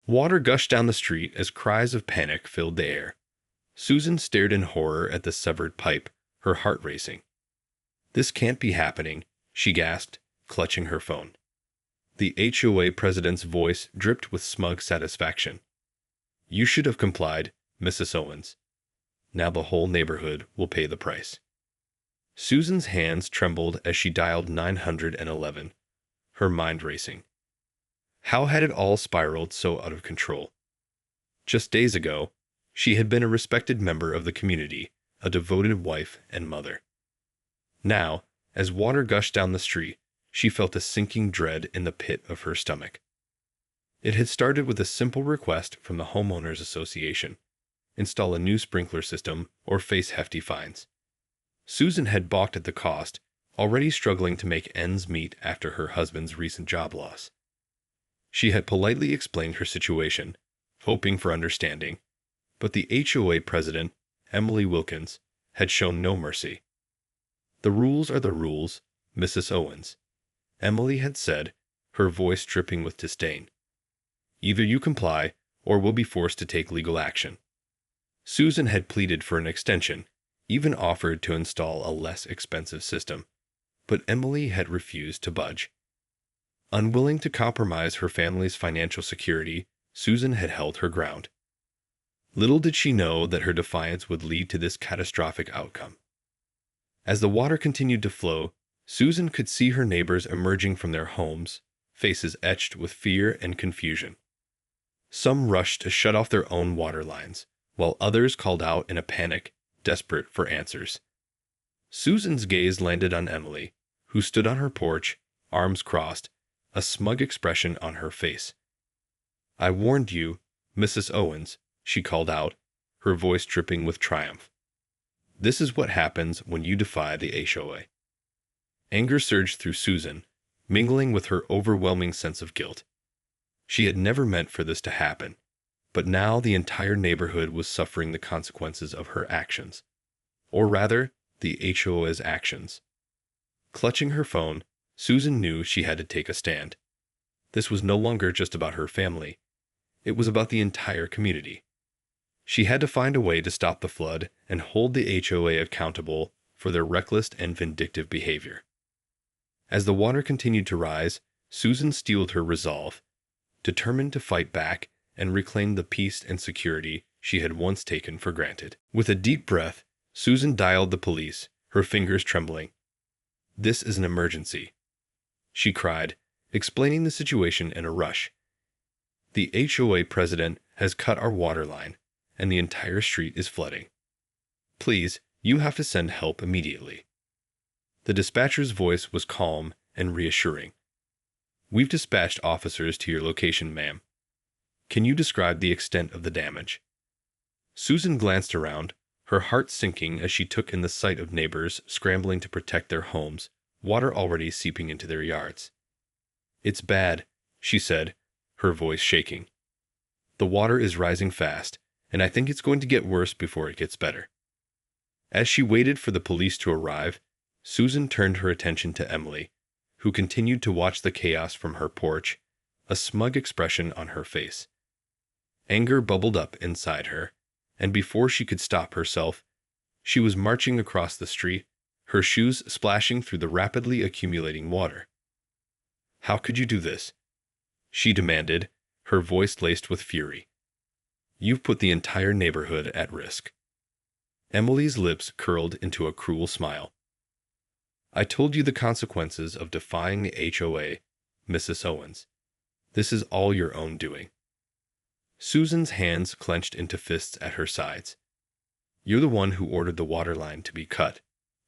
Water gushed down the street as cries of panic filled the air. Susan stared in horror at the severed pipe, her heart racing. "This can't be happening," she gasped, clutching her phone. The HOA president's voice dripped with smug satisfaction. "You should have complied, Mrs. Owens. Now the whole neighborhood will pay the price." Susan's hands trembled as she dialed 911, her mind racing. How had it all spiraled so out of control? Just days ago, she had been a respected member of the community, a devoted wife and mother. Now, as water gushed down the street, she felt a sinking dread in the pit of her stomach. It had started with a simple request from the Homeowners Association: install a new sprinkler system or face hefty fines. Susan had balked at the cost, already struggling to make ends meet after her husband's recent job loss. She had politely explained her situation, hoping for understanding, but the HOA president, Emily Wilkins, had shown no mercy. "The rules are the rules, Mrs. Owens," Emily had said, her voice dripping with disdain. "Either you comply, or we'll be forced to take legal action." Susan had pleaded for an extension, even offered to install a less expensive system, but Emily had refused to budge. Unwilling to compromise her family's financial security, Susan had held her ground. Little did she know that her defiance would lead to this catastrophic outcome. As the water continued to flow, Susan could see her neighbors emerging from their homes, faces etched with fear and confusion. Some rushed to shut off their own water lines, while others called out in a panic, desperate for answers. Susan's gaze landed on Emily, who stood on her porch, arms crossed, a smug expression on her face. "I warned you, Mrs. Owens," she called out, her voice dripping with triumph. "This is what happens when you defy the HOA." Anger surged through Susan, mingling with her overwhelming sense of guilt. She had never meant for this to happen, but now the entire neighborhood was suffering the consequences of her actions. Or rather, the HOA's actions. Clutching her phone, Susan knew she had to take a stand. This was no longer just about her family. It was about the entire community. She had to find a way to stop the flood and hold the HOA accountable for their reckless and vindictive behavior. As the water continued to rise, Susan steeled her resolve, determined to fight back and reclaim the peace and security she had once taken for granted. With a deep breath, Susan dialed the police, her fingers trembling. "This is an emergency," she cried, explaining the situation in a rush. "The HOA president has cut our water line, and the entire street is flooding. Please, you have to send help immediately." The dispatcher's voice was calm and reassuring. "We've dispatched officers to your location, ma'am. Can you describe the extent of the damage?" Susan glanced around, her heart sinking as she took in the sight of neighbors scrambling to protect their homes, water already seeping into their yards. "It's bad," she said, her voice shaking. "The water is rising fast, and I think it's going to get worse before it gets better." As she waited for the police to arrive, Susan turned her attention to Emily, who continued to watch the chaos from her porch, a smug expression on her face. Anger bubbled up inside her, and before she could stop herself, she was marching across the street, her shoes splashing through the rapidly accumulating water. "How could you do this?" she demanded, her voice laced with fury. "You've put the entire neighborhood at risk." Emily's lips curled into a cruel smile. "I told you the consequences of defying the HOA, Mrs. Owens. This is all your own doing." Susan's hands clenched into fists at her sides. "You're the one who ordered the water line to be cut,"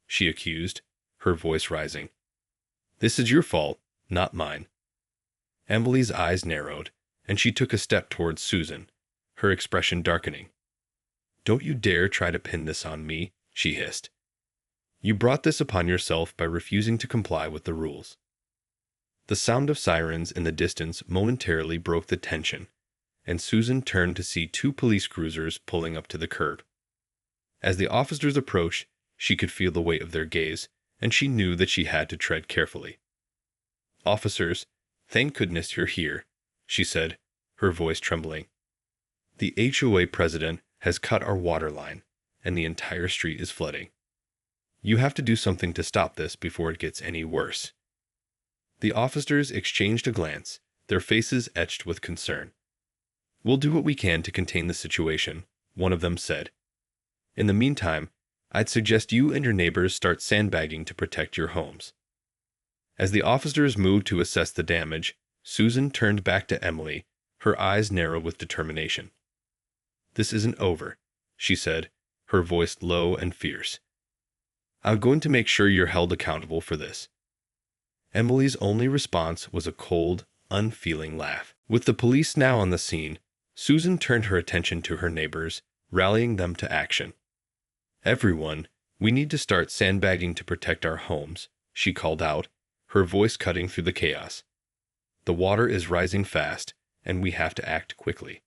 she accused, her voice rising. "This is your fault, not mine." Emily's eyes narrowed, and she took a step towards Susan, her expression darkening. "Don't you dare try to pin this on me," she hissed. "You brought this upon yourself by refusing to comply with the rules." The sound of sirens in the distance momentarily broke the tension, and Susan turned to see two police cruisers pulling up to the curb. As the officers approached, she could feel the weight of their gaze, and she knew that she had to tread carefully. "Officers, thank goodness you're here," she said, her voice trembling. "The HOA president has cut our water line, and the entire street is flooding. You have to do something to stop this before it gets any worse." The officers exchanged a glance, their faces etched with concern. "We'll do what we can to contain the situation," one of them said. "In the meantime, I'd suggest you and your neighbors start sandbagging to protect your homes." As the officers moved to assess the damage, Susan turned back to Emily, her eyes narrow with determination. "This isn't over," she said, her voice low and fierce. "I'm going to make sure you're held accountable for this." Emily's only response was a cold, unfeeling laugh. With the police now on the scene, Susan turned her attention to her neighbors, rallying them to action. "Everyone, we need to start sandbagging to protect our homes," she called out, her voice cutting through the chaos. "The water is rising fast, and we have to act quickly."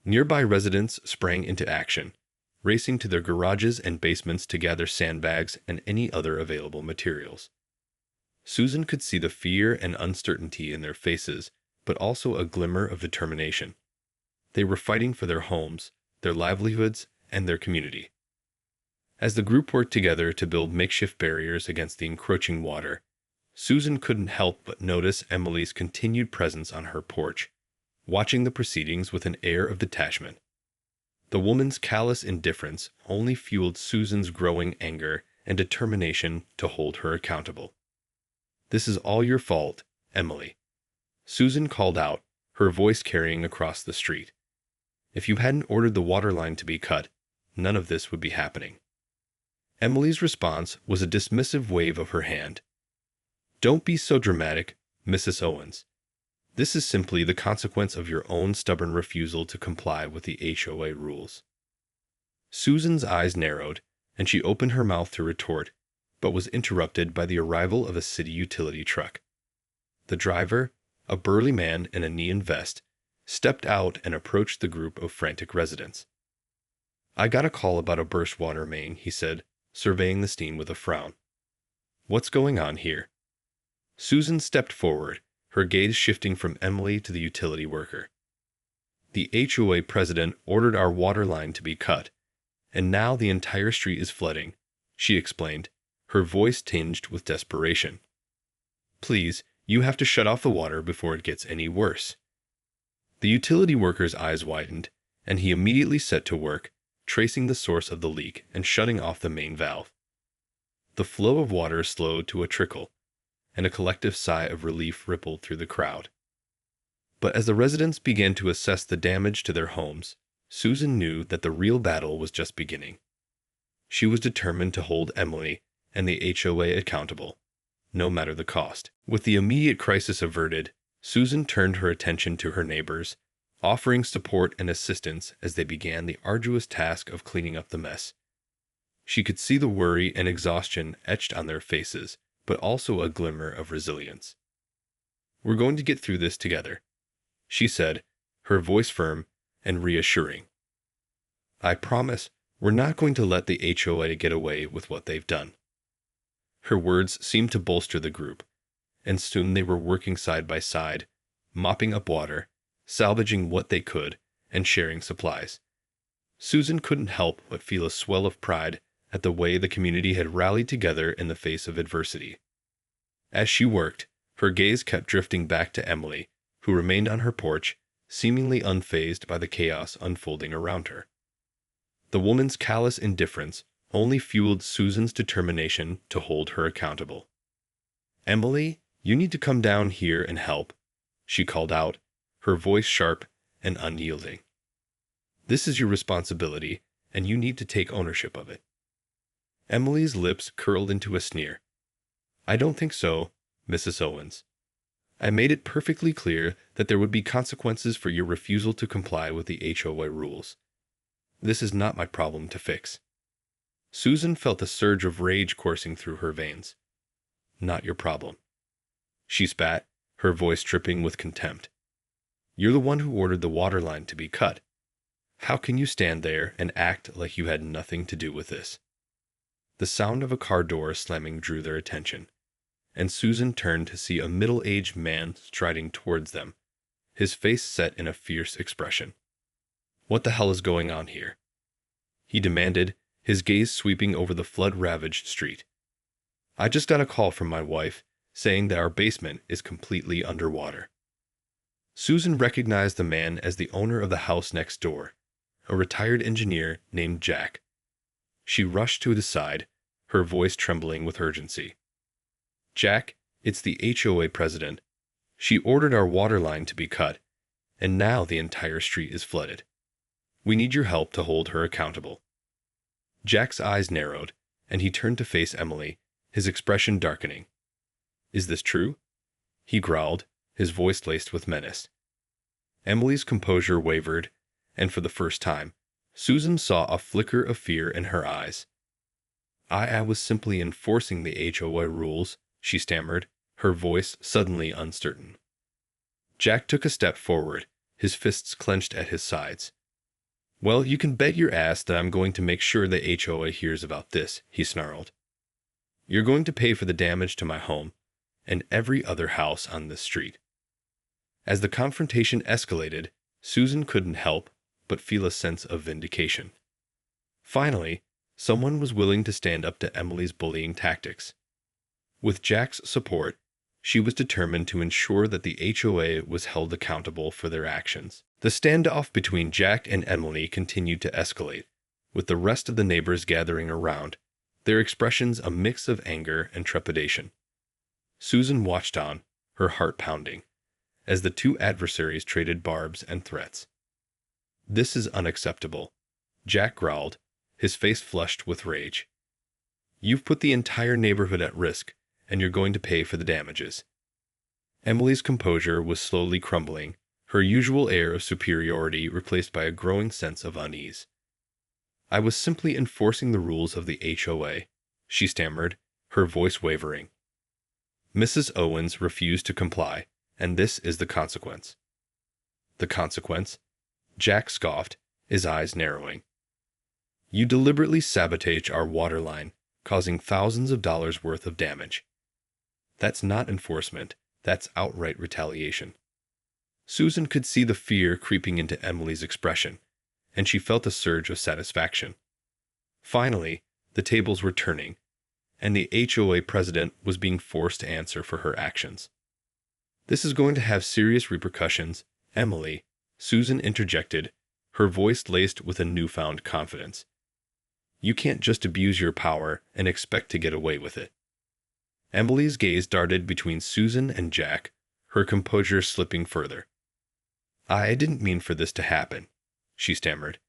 Nearby residents sprang into action, racing to their garages and basements to gather sandbags and any other available materials. Susan could see the fear and uncertainty in their faces, but also a glimmer of determination. They were fighting for their homes, their livelihoods, and their community. As the group worked together to build makeshift barriers against the encroaching water, Susan couldn't help but notice Emily's continued presence on her porch, watching the proceedings with an air of detachment. The woman's callous indifference only fueled Susan's growing anger and determination to hold her accountable. "This is all your fault, Emily," Susan called out, her voice carrying across the street. "If you hadn't ordered the water line to be cut, none of this would be happening." Emily's response was a dismissive wave of her hand. "Don't be so dramatic, Mrs. Owens. This is simply the consequence of your own stubborn refusal to comply with the HOA rules." Susan's eyes narrowed, and she opened her mouth to retort, but was interrupted by the arrival of a city utility truck. The driver, a burly man in a neon vest, stepped out and approached the group of frantic residents. "I got a call about a burst water main," he said, surveying the scene with a frown. "What's going on here?" Susan stepped forward, her gaze shifting from Emily to the utility worker. "The HOA president ordered our water line to be cut, and now the entire street is flooding," she explained, her voice tinged with desperation. "Please, you have to shut off the water before it gets any worse." The utility worker's eyes widened, and he immediately set to work, tracing the source of the leak and shutting off the main valve. The flow of water slowed to a trickle, and a collective sigh of relief rippled through the crowd. But as the residents began to assess the damage to their homes, Susan knew that the real battle was just beginning. She was determined to hold Emily and the HOA accountable, no matter the cost. With the immediate crisis averted, Susan turned her attention to her neighbors, offering support and assistance as they began the arduous task of cleaning up the mess. She could see the worry and exhaustion etched on their faces, but also a glimmer of resilience. "We're going to get through this together," she said, her voice firm and reassuring. "I promise we're not going to let the HOA get away with what they've done." Her words seemed to bolster the group, and soon they were working side by side, mopping up water, salvaging what they could, and sharing supplies. Susan couldn't help but feel a swell of pride at the way the community had rallied together in the face of adversity. As she worked, her gaze kept drifting back to Emily, who remained on her porch, seemingly unfazed by the chaos unfolding around her. The woman's callous indifference only fueled Susan's determination to hold her accountable. "Emily, you need to come down here and help," she called out, her voice sharp and unyielding. "This is your responsibility, and you need to take ownership of it." Emily's lips curled into a sneer. "I don't think so, Mrs. Owens. I made it perfectly clear that there would be consequences for your refusal to comply with the HOA rules. This is not my problem to fix." Susan felt a surge of rage coursing through her veins. "Not your problem," she spat, her voice dripping with contempt. "You're the one who ordered the water line to be cut. How can you stand there and act like you had nothing to do with this?" The sound of a car door slamming drew their attention, and Susan turned to see a middle-aged man striding towards them, his face set in a fierce expression. "What the hell is going on here?" he demanded, his gaze sweeping over the flood-ravaged street. "I just got a call from my wife saying that our basement is completely underwater." Susan recognized the man as the owner of the house next door, a retired engineer named Jack. She rushed to his side, her voice trembling with urgency. "Jack, it's the HOA president. She ordered our water line to be cut, and now the entire street is flooded. We need your help to hold her accountable." Jack's eyes narrowed, and he turned to face Emily, his expression darkening. "Is this true?" he growled, his voice laced with menace. Emily's composure wavered, and for the first time, Susan saw a flicker of fear in her eyes. I was simply enforcing the HOA rules," she stammered, her voice suddenly uncertain. Jack took a step forward, his fists clenched at his sides. "Well, you can bet your ass that I'm going to make sure the HOA hears about this," he snarled. "You're going to pay for the damage to my home and every other house on this street." As the confrontation escalated, Susan couldn't help but feel a sense of vindication. Finally, someone was willing to stand up to Emily's bullying tactics. With Jack's support, she was determined to ensure that the HOA was held accountable for their actions. The standoff between Jack and Emily continued to escalate, with the rest of the neighbors gathering around, their expressions a mix of anger and trepidation. Susan watched on, her heart pounding, as the two adversaries traded barbs and threats. "This is unacceptable," Jack growled, his face flushed with rage. "You've put the entire neighborhood at risk, and you're going to pay for the damages." Emily's composure was slowly crumbling, her usual air of superiority replaced by a growing sense of unease. "I was simply enforcing the rules of the HOA," she stammered, her voice wavering. "Mrs. Owens refused to comply, and this is the consequence." "The consequence?" Jack scoffed, his eyes narrowing. "You deliberately sabotage our water line, causing thousands of dollars worth of damage. That's not enforcement, that's outright retaliation." Susan could see the fear creeping into Emily's expression, and she felt a surge of satisfaction. Finally, the tables were turning, and the HOA president was being forced to answer for her actions. "This is going to have serious repercussions, Emily," Susan interjected, her voice laced with a newfound confidence. "You can't just abuse your power and expect to get away with it." Emily's gaze darted between Susan and Jack, her composure slipping further. "I didn't mean for this to happen," she stammered.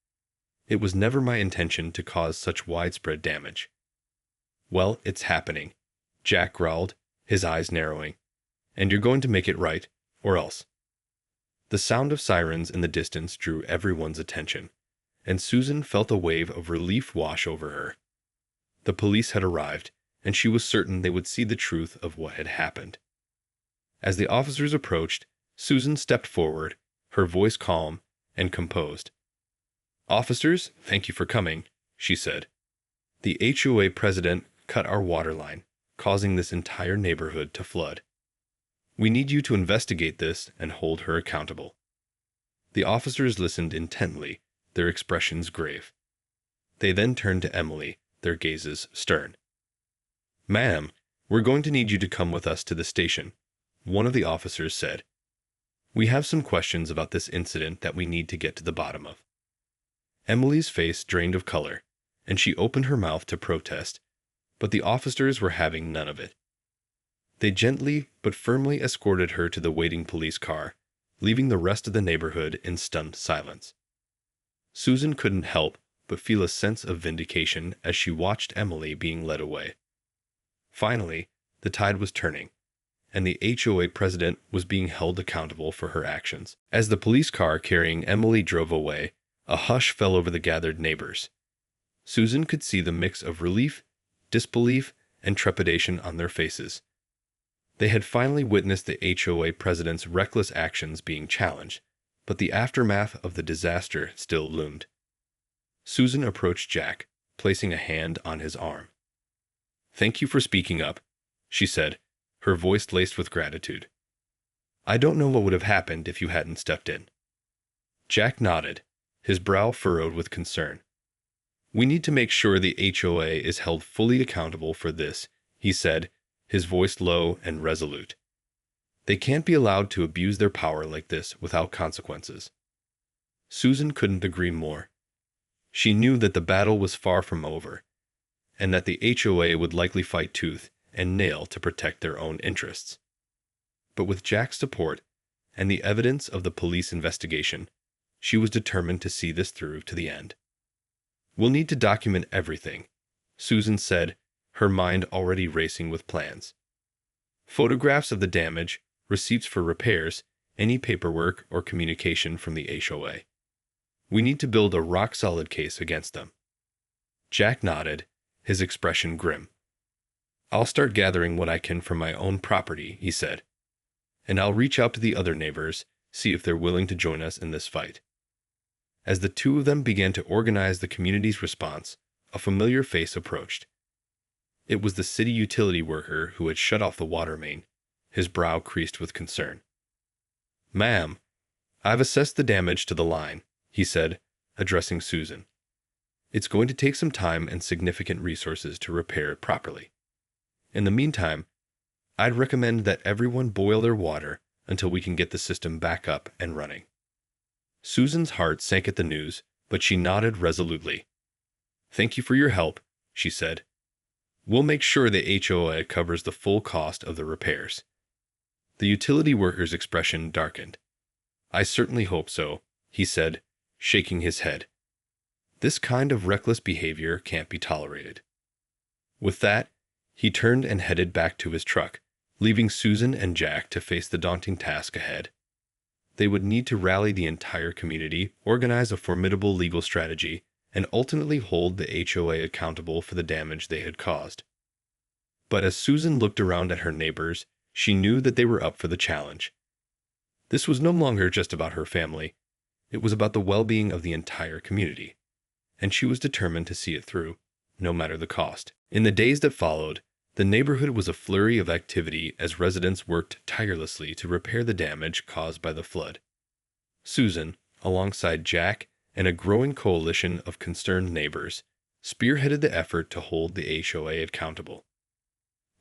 "It was never my intention to cause such widespread damage." "Well, it's happening," Jack growled, his eyes narrowing. "And you're going to make it right, or else." The sound of sirens in the distance drew everyone's attention, and Susan felt a wave of relief wash over her. The police had arrived, and she was certain they would see the truth of what had happened. As the officers approached, Susan stepped forward, her voice calm and composed. "Officers, thank you for coming," she said. "The HOA president cut our water line, causing this entire neighborhood to flood. We need you to investigate this and hold her accountable." The officers listened intently, their expressions grave. They then turned to Emily, their gazes stern. "Ma'am, we're going to need you to come with us to the station," one of the officers said. "We have some questions about this incident that we need to get to the bottom of." Emily's face drained of color, and she opened her mouth to protest, but the officers were having none of it. They gently but firmly escorted her to the waiting police car, leaving the rest of the neighborhood in stunned silence. Susan couldn't help but feel a sense of vindication as she watched Emily being led away. Finally, the tide was turning, and the HOA president was being held accountable for her actions. As the police car carrying Emily drove away, a hush fell over the gathered neighbors. Susan could see the mix of relief, disbelief, and trepidation on their faces. They had finally witnessed the HOA president's reckless actions being challenged, but the aftermath of the disaster still loomed. Susan approached Jack, placing a hand on his arm. "Thank you for speaking up," she said, her voice laced with gratitude. I don't know what would have happened if you hadn't stepped in. Jack nodded, his brow furrowed with concern. We need to make sure the HOA is held fully accountable for this, he said, his voice low and resolute. They can't be allowed to abuse their power like this without consequences. Susan couldn't agree more. She knew that the battle was far from over, and that the HOA would likely fight tooth and nail to protect their own interests. But with Jack's support and the evidence of the police investigation, she was determined to see this through to the end. We'll need to document everything, Susan said, her mind already racing with plans. Photographs of the damage, receipts for repairs, any paperwork or communication from the HOA. We need to build a rock-solid case against them. Jack nodded, his expression grim. I'll start gathering what I can from my own property, he said. And I'll reach out to the other neighbors, see if they're willing to join us in this fight. As the two of them began to organize the community's response, a familiar face approached. It was the city utility worker who had shut off the water main, his brow creased with concern. Ma'am, I've assessed the damage to the line, he said, addressing Susan. It's going to take some time and significant resources to repair it properly. In the meantime, I'd recommend that everyone boil their water until we can get the system back up and running. Susan's heart sank at the news, but she nodded resolutely. Thank you for your help, she said. We'll make sure the HOA covers the full cost of the repairs. The utility worker's expression darkened. I certainly hope so, he said, shaking his head. This kind of reckless behavior can't be tolerated. With that, he turned and headed back to his truck, leaving Susan and Jack to face the daunting task ahead. They would need to rally the entire community, organize a formidable legal strategy, and ultimately hold the HOA accountable for the damage they had caused. But as Susan looked around at her neighbors, she knew that they were up for the challenge. This was no longer just about her family. It was about the well-being of the entire community, and she was determined to see it through, no matter the cost. In the days that followed, the neighborhood was a flurry of activity as residents worked tirelessly to repair the damage caused by the flood. Susan, alongside Jack and a growing coalition of concerned neighbors, spearheaded the effort to hold the HOA accountable.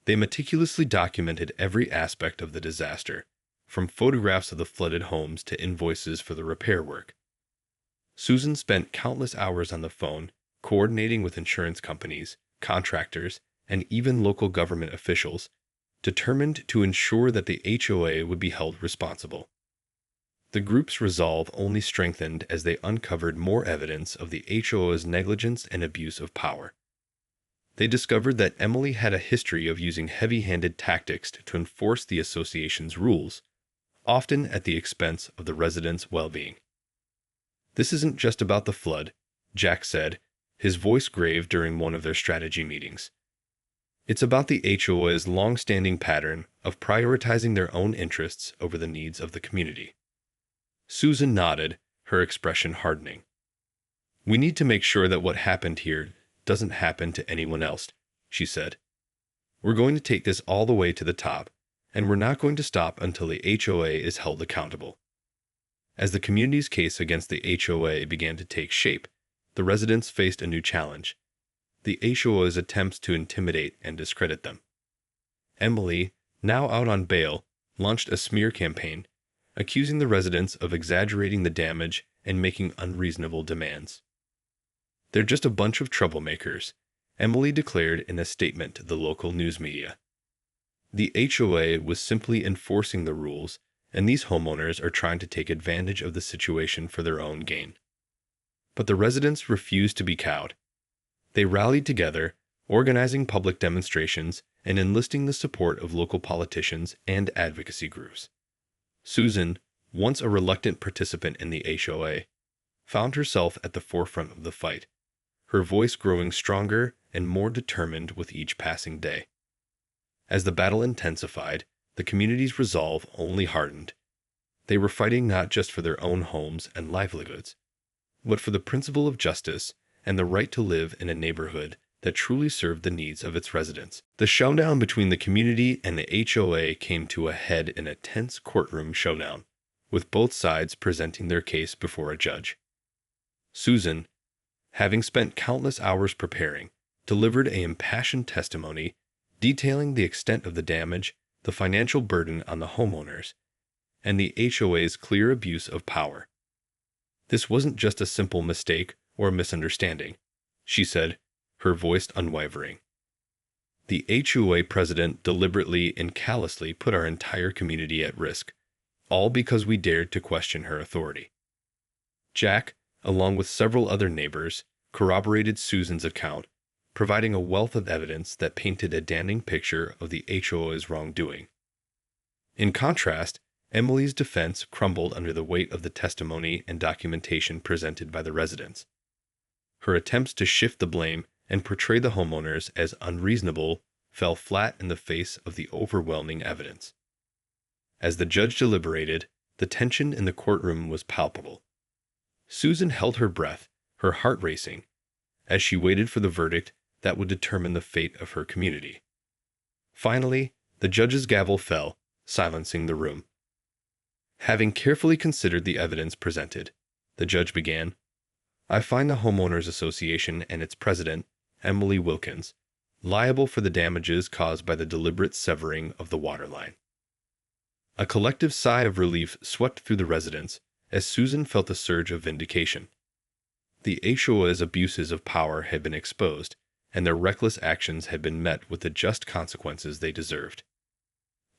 They meticulously documented every aspect of the disaster, from photographs of the flooded homes to invoices for the repair work. Susan spent countless hours on the phone, coordinating with insurance companies, contractors, and even local government officials, determined to ensure that the HOA would be held responsible. The group's resolve only strengthened as they uncovered more evidence of the HOA's negligence and abuse of power. They discovered that Emily had a history of using heavy-handed tactics to enforce the association's rules, often at the expense of the residents' well-being. This isn't just about the flood, Jack said, his voice grave during one of their strategy meetings. It's about the HOA's long-standing pattern of prioritizing their own interests over the needs of the community. Susan nodded, her expression hardening. We need to make sure that what happened here doesn't happen to anyone else, she said. We're going to take this all the way to the top, and we're not going to stop until the HOA is held accountable. As the community's case against the HOA began to take shape, the residents faced a new challenge: the HOA's attempts to intimidate and discredit them. Emily, now out on bail, launched a smear campaign, accusing the residents of exaggerating the damage and making unreasonable demands. They're just a bunch of troublemakers, Emily declared in a statement to the local news media. The HOA was simply enforcing the rules, and these homeowners are trying to take advantage of the situation for their own gain. But the residents refused to be cowed. They rallied together, organizing public demonstrations and enlisting the support of local politicians and advocacy groups. Susan, once a reluctant participant in the HOA, found herself at the forefront of the fight, her voice growing stronger and more determined with each passing day. As the battle intensified, the community's resolve only hardened. They were fighting not just for their own homes and livelihoods, but for the principle of justice and the right to live in a neighborhood that truly served the needs of its residents. The showdown between the community and the HOA came to a head in a tense courtroom showdown, with both sides presenting their case before a judge. Susan, having spent countless hours preparing, delivered an impassioned testimony detailing the extent of the damage, the financial burden on the homeowners, and the HOA's clear abuse of power. This wasn't just a simple mistake or misunderstanding, she said, her voice unwavering. The HOA president deliberately and callously put our entire community at risk, all because we dared to question her authority. Jack, along with several other neighbors, corroborated Susan's account, providing a wealth of evidence that painted a damning picture of the HOA's wrongdoing. In contrast, Emily's defense crumbled under the weight of the testimony and documentation presented by the residents. Her attempts to shift the blame and portray the homeowners as unreasonable fell flat in the face of the overwhelming evidence. As the judge deliberated, the tension in the courtroom was palpable. Susan held her breath, her heart racing, as she waited for the verdict that would determine the fate of her community. Finally, the judge's gavel fell, silencing the room. Having carefully considered the evidence presented, the judge began, I find the Homeowners Association and its president, Emily Wilkins, liable for the damages caused by the deliberate severing of the water line. A collective sigh of relief swept through the residents as Susan felt a surge of vindication. The HOA's abuses of power had been exposed, and their reckless actions had been met with the just consequences they deserved.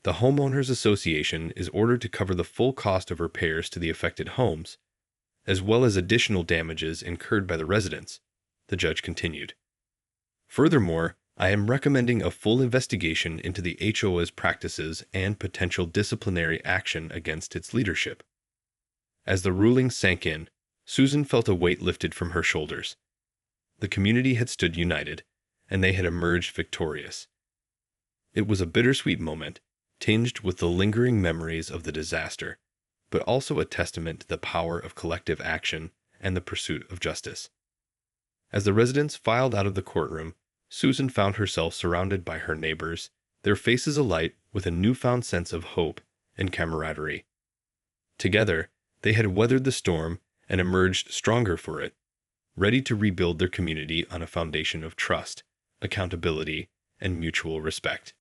The Homeowners Association is ordered to cover the full cost of repairs to the affected homes, as well as additional damages incurred by the residents, the judge continued. Furthermore, I am recommending a full investigation into the HOA's practices and potential disciplinary action against its leadership. As the ruling sank in, Susan felt a weight lifted from her shoulders. The community had stood united, and they had emerged victorious. It was a bittersweet moment, tinged with the lingering memories of the disaster, but also a testament to the power of collective action and the pursuit of justice. As the residents filed out of the courtroom, Susan found herself surrounded by her neighbors, their faces alight with a newfound sense of hope and camaraderie. Together, they had weathered the storm and emerged stronger for it, ready to rebuild their community on a foundation of trust, accountability, and mutual respect.